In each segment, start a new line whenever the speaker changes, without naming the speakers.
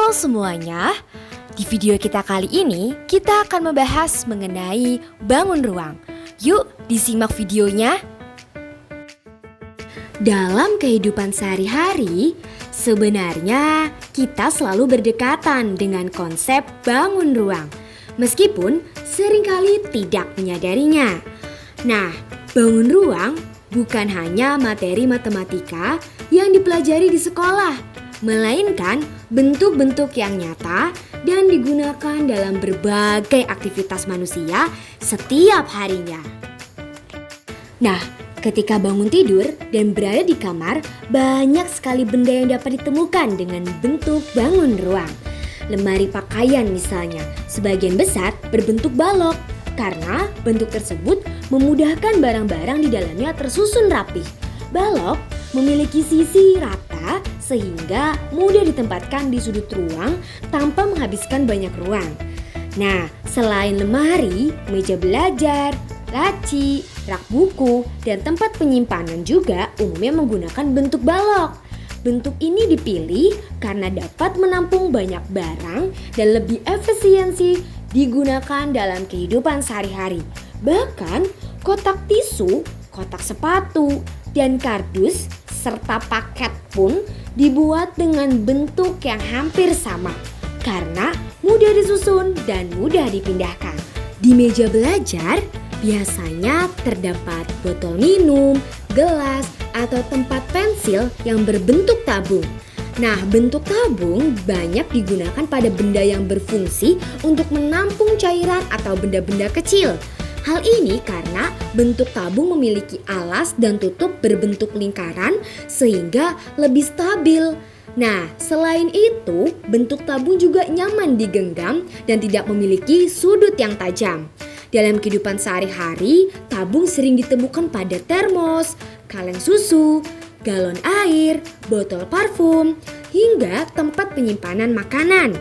Halo semuanya, di video kita kali ini kita akan membahas mengenai bangun ruang. Yuk disimak videonya. Dalam kehidupan sehari-hari, sebenarnya kita selalu berdekatan dengan konsep bangun ruang, meskipun seringkali tidak menyadarinya. Nah, bangun ruang bukan hanya materi matematika yang dipelajari di sekolah, melainkan bentuk-bentuk yang nyata dan digunakan dalam berbagai aktivitas manusia setiap harinya. Nah, ketika bangun tidur dan berada di kamar, banyak sekali benda yang dapat ditemukan dengan bentuk bangun ruang. Lemari pakaian misalnya, sebagian besar berbentuk balok, karena bentuk tersebut memudahkan barang-barang di dalamnya tersusun rapi. Balok memiliki sisi rata sehingga mudah ditempatkan di sudut ruang tanpa menghabiskan banyak ruang. Nah, selain lemari, meja belajar, laci, rak buku, dan tempat penyimpanan juga umumnya menggunakan bentuk balok. Bentuk ini dipilih karena dapat menampung banyak barang dan lebih efisiensi digunakan dalam kehidupan sehari-hari. Bahkan kotak tisu, kotak sepatu, dan kardus serta paket pun dibuat dengan bentuk yang hampir sama karena mudah disusun dan mudah dipindahkan. Di meja belajar biasanya terdapat botol minum, gelas, atau tempat pensil yang berbentuk tabung. Nah, bentuk tabung banyak digunakan pada benda yang berfungsi untuk menampung cairan atau benda-benda kecil. Hal ini karena bentuk tabung memiliki alas dan tutup berbentuk lingkaran sehingga lebih stabil. Nah, selain itu, bentuk tabung juga nyaman digenggam dan tidak memiliki sudut yang tajam. Dalam kehidupan sehari-hari, tabung sering ditemukan pada termos, kaleng susu, galon air, botol parfum, hingga tempat penyimpanan makanan.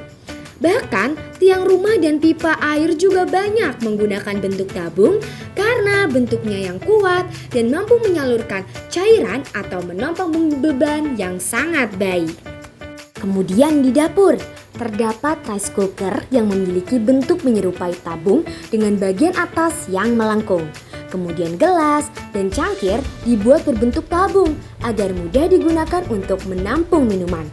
Bahkan tiang rumah dan pipa air juga banyak menggunakan bentuk tabung karena bentuknya yang kuat dan mampu menyalurkan cairan atau menopang beban yang sangat baik. Kemudian di dapur terdapat rice cooker yang memiliki bentuk menyerupai tabung dengan bagian atas yang melengkung. Kemudian gelas dan cangkir dibuat berbentuk tabung agar mudah digunakan untuk menampung minuman.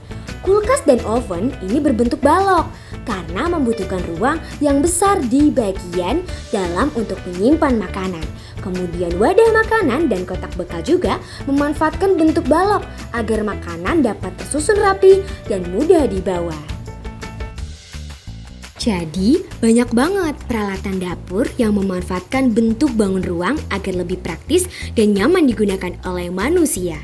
Kulkas dan oven ini berbentuk balok karena membutuhkan ruang yang besar di bagian dalam untuk menyimpan makanan. Kemudian wadah makanan dan kotak bekal juga memanfaatkan bentuk balok agar makanan dapat tersusun rapi dan mudah dibawa. Jadi, banyak banget peralatan dapur yang memanfaatkan bentuk bangun ruang agar lebih praktis dan nyaman digunakan oleh manusia.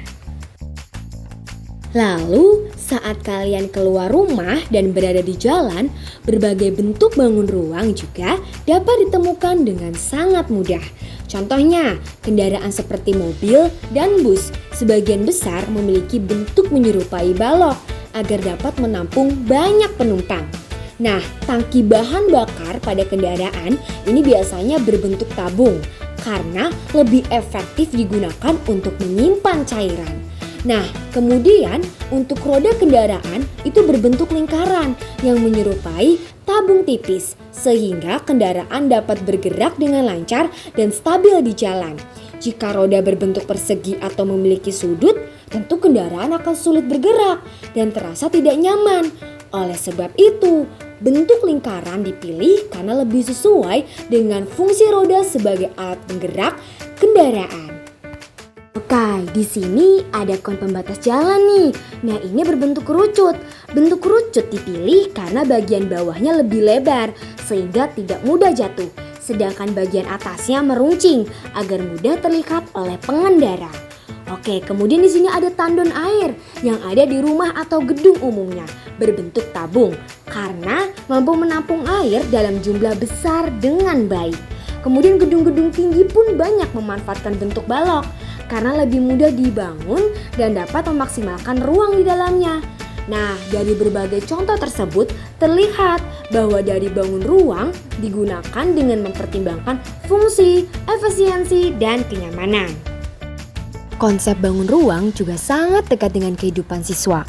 Lalu, saat kalian keluar rumah dan berada di jalan, berbagai bentuk bangun ruang juga dapat ditemukan dengan sangat mudah. Contohnya, kendaraan seperti mobil dan bus sebagian besar memiliki bentuk menyerupai balok agar dapat menampung banyak penumpang. Nah, tangki bahan bakar pada kendaraan ini biasanya berbentuk tabung karena lebih efektif digunakan untuk menyimpan cairan. Nah, kemudian untuk roda kendaraan itu berbentuk lingkaran yang menyerupai tabung tipis sehingga kendaraan dapat bergerak dengan lancar dan stabil di jalan. Jika roda berbentuk persegi atau memiliki sudut, tentu kendaraan akan sulit bergerak dan terasa tidak nyaman. Oleh sebab itu, bentuk lingkaran dipilih karena lebih sesuai dengan fungsi roda sebagai alat penggerak kendaraan. Oke, di sini ada kon pembatas jalan nih. Nah, ini berbentuk kerucut. Bentuk kerucut dipilih karena bagian bawahnya lebih lebar sehingga tidak mudah jatuh. Sedangkan bagian atasnya meruncing agar mudah terlihat oleh pengendara. Oke, kemudian di sini ada tandon air yang ada di rumah atau gedung umumnya berbentuk tabung karena mampu menampung air dalam jumlah besar dengan baik. Kemudian gedung-gedung tinggi pun banyak memanfaatkan bentuk balok karena lebih mudah dibangun dan dapat memaksimalkan ruang di dalamnya. Nah, dari berbagai contoh tersebut terlihat bahwa dari bangun ruang digunakan dengan mempertimbangkan fungsi, efisiensi, dan kenyamanan. Konsep bangun ruang juga sangat dekat dengan kehidupan siswa.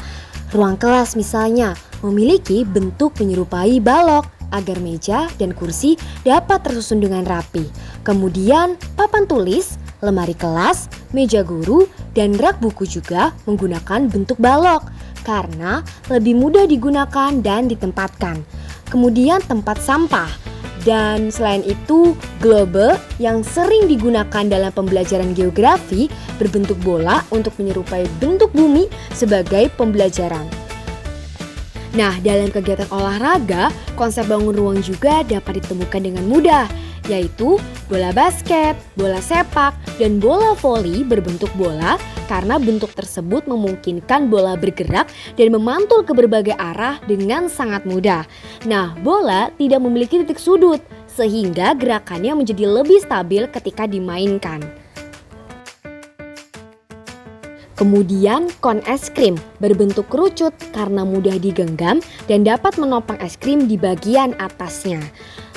Ruang kelas misalnya memiliki bentuk menyerupai balok agar meja dan kursi dapat tersusun dengan rapi. Kemudian papan tulis, lemari kelas, meja guru, dan rak buku juga menggunakan bentuk balok karena lebih mudah digunakan dan ditempatkan. Kemudian tempat sampah. Dan selain itu, globe yang sering digunakan dalam pembelajaran geografi berbentuk bola untuk menyerupai bentuk bumi sebagai pembelajaran. Nah, dalam kegiatan olahraga, konsep bangun ruang juga dapat ditemukan dengan mudah, yaitu bola basket, bola sepak, dan bola voli berbentuk bola karena bentuk tersebut memungkinkan bola bergerak dan memantul ke berbagai arah dengan sangat mudah. Nah, bola tidak memiliki titik sudut, sehingga gerakannya menjadi lebih stabil ketika dimainkan. Kemudian kon es krim berbentuk kerucut karena mudah digenggam dan dapat menopang es krim di bagian atasnya.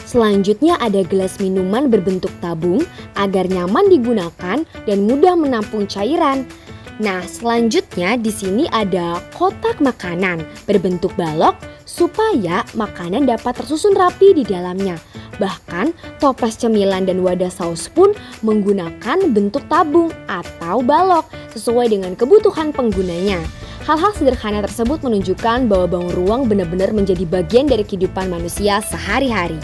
Selanjutnya ada gelas minuman berbentuk tabung agar nyaman digunakan dan mudah menampung cairan. Nah, selanjutnya di sini ada kotak makanan berbentuk balok supaya makanan dapat tersusun rapi di dalamnya. Bahkan toples cemilan dan wadah saus pun menggunakan bentuk tabung atau balok sesuai dengan kebutuhan penggunanya. Hal-hal sederhana tersebut menunjukkan bahwa bangun ruang benar-benar menjadi bagian dari kehidupan manusia sehari-hari.